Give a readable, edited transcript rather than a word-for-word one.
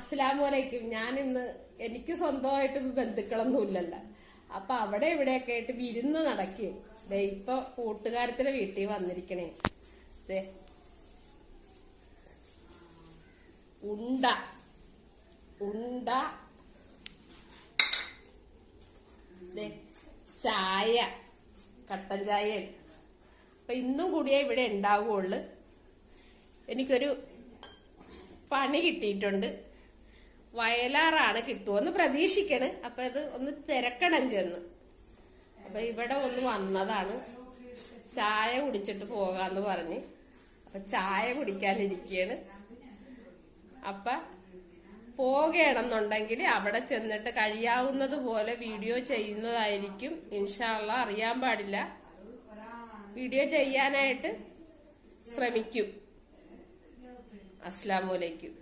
അസ്സലാമലൈക്കും. ഞാൻ ഇന്ന് എനിക്ക് സ്വന്തമായിട്ട് ബന്ധുക്കളൊന്നുമില്ലല്ലോ, അപ്പൊ അവിടെ ഇവിടെയൊക്കെ ആയിട്ട് വിരുന്ന് നടക്കും. ഇപ്പൊ കൂട്ടുകാരത്തിന്റെ വീട്ടിൽ വന്നിരിക്കണേ. ഉണ്ട ഉണ്ട ചായ, കട്ടൻ ചായ. അപ്പൊ ഇന്നും കൂടിയേ ഇവിടെ ഉണ്ടാവുള്ളു. എനിക്കൊരു പണി കിട്ടിയിട്ടുണ്ട്. വയലാറാണ്, കിട്ടുമെന്ന് പ്രതീക്ഷിക്കണ്. അപ്പൊ ഇത് ഒന്ന് തിരക്കണം ചെന്ന്. അപ്പൊ ഇവിടെ ഒന്ന് വന്നതാണ്, ചായ കുടിച്ചിട്ട് പോകാന്ന് പറഞ്ഞ്. അപ്പൊ ചായ കുടിക്കാനിരിക്കുകയാണ്. അപ്പൊ പോകണമെന്നുണ്ടെങ്കിൽ അവിടെ ചെന്നിട്ട് കഴിയാവുന്നത് പോലെ വീഡിയോ ചെയ്യുന്നതായിരിക്കും. ഇൻഷാ അള്ളാ, അറിയാൻ പാടില്ല. വീഡിയോ ചെയ്യാനായിട്ട് ശ്രമിക്കും. അസ്സലാമു അലൈക്കും.